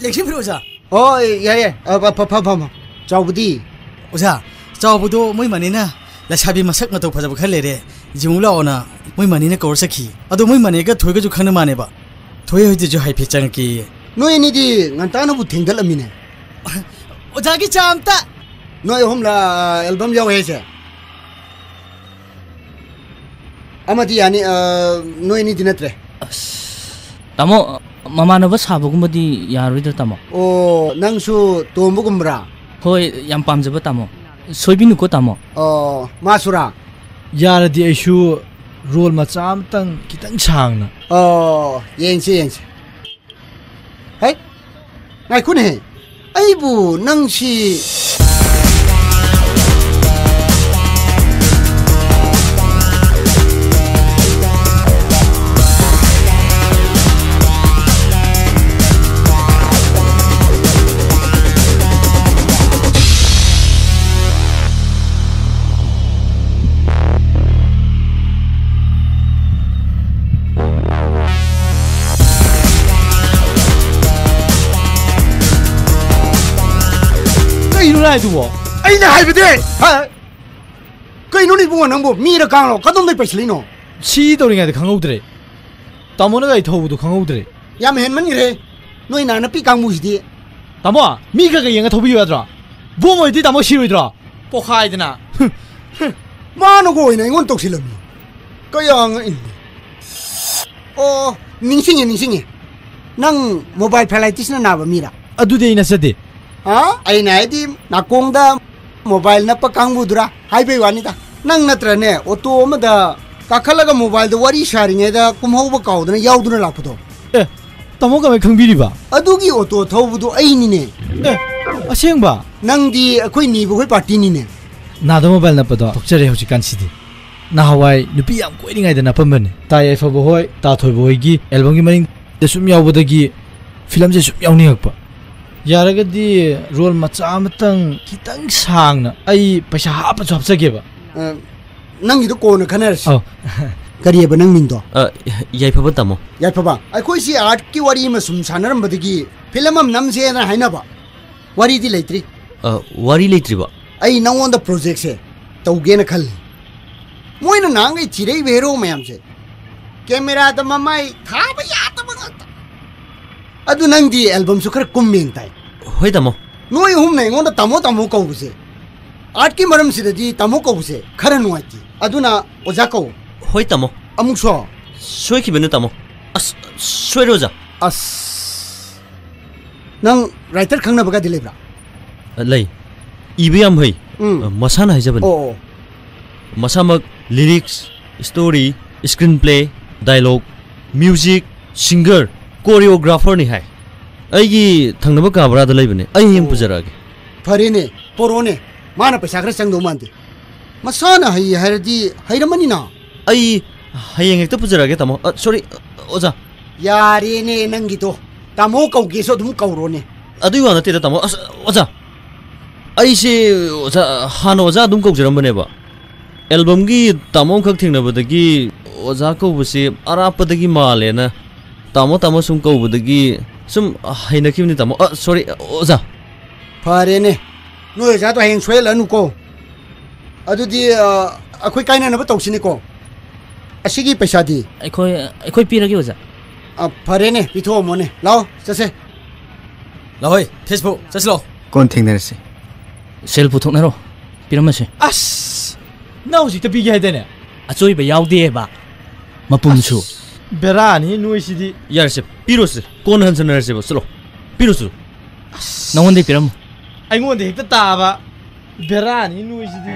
ꯂꯦꯛꯁꯤꯟ ꯐꯤꯔꯣ ꯑꯣꯖꯥ ꯑꯣ ꯌꯥꯏ ꯐꯝ ꯆꯥꯎꯕꯗꯤ ꯑꯣꯖꯥ ꯆꯥꯎꯕꯗꯣ ꯃꯣꯏ ꯃꯅꯦꯅ ꯂꯩꯁꯥꯕꯤ ꯃꯁꯛ ꯃꯇꯧ ꯐꯖꯕ ꯈꯔ ꯂꯩꯔꯦ ꯌꯦꯡꯉꯨ ꯂꯥꯛꯑꯣꯅ ꯃꯣꯏ ꯃꯅꯦꯅ ꯀꯧꯔ ꯆꯠꯈꯤ ꯑꯗꯣ ꯃꯣꯏ ꯃꯅꯦꯒ ꯊꯣꯏꯒꯁꯨ ꯈꯪꯅ ꯃꯥꯅꯦꯕ ꯊꯣꯏ ꯍꯣꯏꯗꯁꯨ ꯍꯥꯏꯐꯦꯠ ꯆꯪꯉꯛꯀꯦ ꯅꯣꯏ ꯑꯅꯤꯗꯤ ꯉꯟꯇꯥꯅꯕꯨ ꯊꯦꯡꯗꯠꯂꯝꯃꯤꯅꯦ ꯑꯣꯖꯥꯒꯤ ꯆꯥ ꯑꯝꯇ ꯅꯣꯏ ꯑꯍꯨꯝꯂ ꯑꯦꯜꯕꯝ ꯌꯥꯎꯋꯦ ꯍꯥꯏꯁꯦ ꯑꯃꯗꯤ ꯌꯥꯅꯤ ꯅꯣꯏ ꯑꯅꯤꯗꯤ ꯅꯠꯇ꯭ꯔꯦ ꯇꯥꯃꯣ ꯃꯃꯥꯟꯅꯕ ꯁꯥꯕꯒꯨꯝꯕꯗꯤ ꯌꯥꯔꯣꯏꯗ꯭ꯔꯥ ꯇꯥꯃꯣ ꯑꯣ ꯅꯪꯁꯨ ꯇꯣꯝꯕꯒꯨꯝꯕ꯭ꯔꯥ ꯍꯣꯏ ꯌꯥꯝ ꯄꯥꯝꯖꯕ ꯇꯥꯃꯣ ꯁꯣꯏꯕꯤꯅꯨꯀꯣ ꯇꯥꯃꯣ ꯑꯣ ꯃꯥꯁꯨꯔꯥ ꯌꯥꯔꯗꯤ ꯑꯩꯁꯨ ꯔꯣꯜ ꯃꯆꯥ ꯑꯃꯇꯪ ꯈꯤꯇꯪ ꯁꯥꯡꯅ ꯑꯣ ꯌꯦꯡꯁꯤ ꯍꯩ ꯉꯥꯏꯈꯣꯅꯦ ꯑꯩꯕꯨ ꯅꯪꯁꯤ ꯑꯩꯅ ꯍꯥꯏꯕꯗꯤ ꯀꯩꯅꯣ ꯏꯕꯨꯡꯉꯣ ꯅꯪꯕꯨ ꯃꯤꯔ ꯀꯥꯡꯂꯣ ꯀꯗꯣꯝꯗꯩ ꯄꯩꯁꯤꯜꯂꯤꯅꯣ ꯁꯤ ꯇꯧꯔꯤꯉꯩꯗ ꯈꯪꯍꯧꯗ꯭ꯔꯦ ꯇꯥꯃꯣꯅ ꯑꯩ ꯊꯧꯕꯗꯣ ꯈꯪꯍꯧꯗ꯭ꯔꯦ ꯌꯥꯝ ꯍꯦꯟꯃꯟꯈ꯭ꯔꯦ ꯅꯣꯏ ꯅꯥꯅꯄꯤ ꯀꯥꯡꯕꯨꯁꯤꯗꯤ ꯇꯥꯃꯣ ꯃꯤ ꯈꯔ ꯌꯦꯡꯉ ꯊꯧꯕꯤꯌꯨ ꯌꯥꯗ꯭ꯔꯣ ꯕꯣꯝ ꯑꯣꯏꯗꯤ ꯇꯥꯃꯣ ꯁꯤꯔꯣꯏꯗ꯭ꯔꯣ ꯄꯣꯈꯥꯏꯗꯅ ꯃꯥꯅꯒ ꯑꯣꯏꯅ ꯑꯩꯉꯣꯟꯗ ꯇꯧꯁꯤꯜꯂꯝꯃꯤ ꯀꯌꯥ ꯉꯛꯏꯅꯤ ꯑꯣ ꯅꯤꯡꯁꯤꯡꯉꯦ ꯅꯪ ꯃꯣꯕꯥꯏꯜ ꯐꯦꯂꯥꯏꯇꯤꯁꯅ ꯅꯥꯕ ꯃꯤꯔꯥ ꯑꯗꯨꯗꯤ ꯑꯩ ꯅꯠꯆꯗꯦ ꯑꯩꯅ ꯍꯥꯏꯗꯤ ꯅꯥꯀꯣꯡꯗ ꯃꯣꯕꯥꯏꯜ ꯅꯞꯄ ꯀꯥꯡꯕꯨꯗꯨꯔꯥ ꯍꯥꯏꯕꯩ ꯋꯥꯅꯤꯗ ꯅꯪ ꯅꯠꯇ꯭ꯔꯅꯦ ꯑꯣꯇꯣ ꯑꯃꯗ ꯀꯥꯈꯠꯂꯒ ꯃꯣꯕꯥꯏꯜꯗ ꯋꯥꯔꯤ ꯁꯥꯔꯤꯉꯩꯗ ꯀꯨꯝꯍꯧꯕ ꯀꯥꯎꯗꯅ ꯌꯥꯎꯗꯨꯅ ꯂꯥꯛꯄꯗꯣ ꯑꯦ ꯇꯥꯃꯣ ꯀꯃꯥꯏ ꯈꯪꯕꯤꯔꯤꯕ ꯑꯗꯨꯒꯤ ꯑꯣꯇꯣ ꯊꯧꯕꯗꯣ ꯑꯩꯅꯤꯅꯦ ꯑꯁꯦꯡꯕ ꯅꯪꯗꯤ ꯑꯩꯈꯣꯏ ꯅꯤꯕ ꯍꯣꯏ ꯄꯥꯔꯇꯤꯅꯤꯅꯦ ꯅꯥꯗ ꯃꯣꯕꯥꯏꯜ ꯅꯞꯄꯗꯣ ꯊꯣꯛꯆꯔꯦ ꯍꯧꯖꯤꯛꯀꯥꯟꯁꯤꯗꯤ ꯅꯍꯥꯟꯋꯥꯏ ꯅꯨꯄꯤ ꯌꯥꯝ ꯀꯣꯏꯔꯤꯉꯩꯗ ꯅꯞꯄꯝꯕꯅꯦ ꯇꯥ ꯌꯥꯏꯐꯕ ꯍꯣꯏ ꯇꯥ ꯊꯣꯏꯕ ꯍꯣꯏꯒꯤ ꯑꯦꯜꯕꯝꯒꯤ ꯃꯅꯤꯡꯗ ꯁꯨꯝ ꯌꯥꯎꯕꯗꯒꯤ ꯐꯤꯂꯝꯁꯦ ꯁꯨꯝ ꯌꯥꯎꯅꯤꯡꯉꯛꯄ ꯌꯥꯔꯒꯗꯤ ꯔꯣꯜ ꯃꯆꯥ ꯑꯃꯇꯪ ꯈꯤꯇꯪ ꯁꯥꯡꯅ ꯑꯩ ꯄꯩꯁꯥ ꯍꯥꯞꯄꯁꯨ ꯍꯥꯞꯆꯒꯦꯕ ꯅꯪꯒꯤꯗꯣ ꯀꯣꯟꯅ ꯈꯟꯅꯔꯁꯤ ꯀꯔꯤꯕ ꯅꯪ ꯃꯤꯡꯗꯣ ꯌꯥꯏꯐꯕ ꯇꯥꯃꯣ ꯌꯥꯏꯐꯕ ꯑꯩꯈꯣꯏꯁꯤ ꯑꯥꯔꯠꯀꯤ ꯋꯥꯔꯤ ꯑꯃ ꯁꯨꯝ ꯁꯥꯟꯅꯔꯝꯕꯗꯒꯤ ꯐꯤꯂꯝ ꯑꯃ ꯅꯝꯁꯦꯅ ꯍꯥꯏꯅꯕ ꯋꯥꯔꯤꯗꯤ ꯂꯩꯇ꯭ꯔꯤ ꯋꯥꯔꯤ ꯂꯩꯇ꯭ꯔꯤꯕ ꯑꯩ ꯅꯉꯣꯟꯗ ꯄ꯭ꯔꯣꯖꯦꯛꯁꯦ ꯇꯧꯒꯦꯅ ꯈꯜꯂꯤ ꯃꯣꯏꯅ ꯅꯍꯥꯟꯒꯩ ꯊꯤꯔꯛꯏꯕ ꯍꯦꯔꯣ ꯃꯌꯥꯝꯁꯦ ꯀꯦꯃꯦꯔꯥꯗ ꯃꯃꯥꯏ ꯊꯥꯕ ꯌꯥꯗꯕ ꯉꯥꯛꯇ ꯑꯗꯨ ꯅꯪꯗꯤ ꯑꯦꯜꯕꯝꯁꯨ ꯈꯔ ꯀꯨꯝꯃꯦꯡ ꯇꯥꯏ ꯍꯣꯏ ꯇꯥꯃꯣ ꯅꯣꯏ ꯑꯍꯨꯝꯅ ꯑꯩꯉꯣꯟꯗ ꯇꯥꯃꯣ ꯀꯧꯕꯁꯦ ꯑꯥꯔꯠꯀꯤ ꯃꯔꯝꯁꯤꯗꯗꯤ ꯇꯥꯃꯣ ꯀꯧꯕꯁꯦ ꯈꯔ ꯅꯨꯡꯉꯥꯏꯇꯦ ꯑꯗꯨꯅ ꯑꯣꯖꯥ ꯀꯧ ꯍꯣꯏ ꯇꯥꯃꯣ ꯑꯃꯨꯛꯁꯨ ꯁꯣꯏꯈꯤꯕꯅꯦ ꯇꯥꯃꯣ ꯑꯁ ꯁꯣꯏꯔꯦ ꯑꯣꯖꯥ ꯅꯪ ꯔꯥꯏꯇꯔ ꯈꯪꯅꯕꯒꯗꯤ ꯂꯩꯕ꯭ꯔꯥ ꯂꯩ ꯏꯕ ꯌꯥꯝ ꯍꯩ ꯃꯁꯥꯅ ꯍꯥꯏꯖꯕꯅꯤ ꯃꯁꯥꯃꯛ lyrics story screenplay dialogue music singer ꯀꯣरिꯌꯣꯒ꯭ꯔꯥꯐꯔꯅꯤ ꯍꯥꯏ ꯑꯩꯒꯤ ꯊꯪꯅꯕ ꯀꯥ ꯕꯔꯥꯗ ꯂꯩꯕꯅꯦ ꯑꯩ ꯍꯌꯦꯡ ꯄꯨꯖꯔꯛꯑꯒꯦ ꯐꯔꯦꯅꯦ ꯄꯣꯔꯣꯅꯦ ꯃꯥꯅ ꯄꯩꯁꯥ ꯈꯔ ꯆꯪꯗꯧ ꯃꯥꯟꯗꯦ ꯃꯁꯥꯅ ꯍꯩ ꯍꯥꯏꯔꯗꯤ ꯍꯩꯔꯝꯃꯅꯤꯅ ꯑꯩ ꯍꯌꯦꯡ ꯍꯦꯛꯇ ꯄꯨꯖꯔꯛꯑꯒꯦ ꯇꯥꯃꯣ ꯁꯣꯔꯤ ꯑꯣꯖꯥ ꯌꯥꯔꯦꯅꯦ ꯅꯪꯒꯤꯗꯣ ꯇꯥꯃꯣ ꯀꯧꯒꯦꯁꯨ ꯑꯗꯨꯝ ꯀꯧꯔꯣꯅꯦ ꯑꯗꯨꯒꯤ ꯋꯥ ꯅꯠꯇꯦꯗ ꯇꯥꯃꯣ ꯑꯁ ꯑꯣꯖꯥ ꯑꯩꯁꯦ ꯑꯣꯖꯥ ꯍꯥꯟꯅ ꯑꯣꯖꯥ ꯑꯗꯨꯝ ꯀꯧꯖꯔꯝꯕꯅꯦꯕ ꯑꯦꯜꯕꯝꯒꯤ ꯇꯥꯃꯣ ꯑꯃꯈꯛ ꯊꯦꯡꯅꯕꯗꯒꯤ ꯑꯣꯖꯥ ꯀꯧꯕꯁꯦ ꯑꯔꯥꯞꯄꯗꯒꯤ ꯃꯥꯜꯂꯦꯅ ꯇꯥꯃꯣ ꯁꯨꯝ ꯀꯧꯕꯗꯒꯤ ꯁꯨꯝ ꯍꯩꯅꯈꯤꯕꯅꯤ ꯇꯥꯃꯣ ꯁꯣꯔꯤ ꯑꯣꯖꯥ ꯐꯔꯦꯅꯦ ꯅꯣꯏ ꯑꯣꯖꯥꯗꯣ ꯍꯌꯦꯡ ꯁꯣꯏꯍꯜꯂꯅꯨꯀꯣ ꯑꯗꯨꯗꯤ ꯑꯩꯈꯣꯏ ꯀꯥꯏꯅꯅꯕ ꯇꯧꯁꯤꯅꯦꯀꯣ ꯑꯁꯤꯒꯤ ꯄꯩꯁꯥꯗꯤ ꯑꯩꯈꯣই ꯄꯤꯔꯒꯦ ꯑꯣꯖꯥ ꯐꯔꯦꯅꯦ ꯄꯤꯊꯣꯛꯑꯝꯃꯣꯅꯦ ꯂꯥꯛꯑꯣ ꯆꯠꯁꯦ ꯂꯥꯛꯑꯣꯏ ꯐꯦꯁꯕꯨꯛ ꯆꯠꯁꯤ ꯂꯥꯛꯑꯣ ꯀꯣꯟ ꯊꯦꯡꯅꯔꯁꯤ ꯁꯦꯜ ꯄꯨꯊꯣꯛꯅꯔꯣ ꯄꯤꯔꯝꯃꯁꯦ ꯑꯁ ꯅꯪ ꯍꯧꯖꯤꯛꯇ ꯄꯤꯒꯦ ꯍꯥꯏꯗꯥꯏꯅꯦ ꯑꯆꯣꯏꯕ ꯌꯥꯎꯗꯦꯕ ꯃꯄꯨꯝꯁꯨ ꯕꯦꯔꯥꯅꯤ ꯅꯣꯏꯁꯤꯗꯤ ꯌꯥꯔꯁꯦ ꯄꯤꯔꯣꯁꯦ ꯀꯣꯟꯅ ꯍꯟꯖꯟꯅꯔꯁꯦꯕ ꯆꯠꯂꯣ ꯄꯤꯔꯣꯁꯨ ꯅꯉꯣꯟꯗꯩ ꯄꯤꯔꯝꯃꯨ ꯑꯩꯉꯣꯟꯗ ꯍꯦꯛꯇ ꯇꯥꯕ ꯕꯦꯔꯥꯅꯤ ꯅꯣꯏꯁꯤꯗꯤ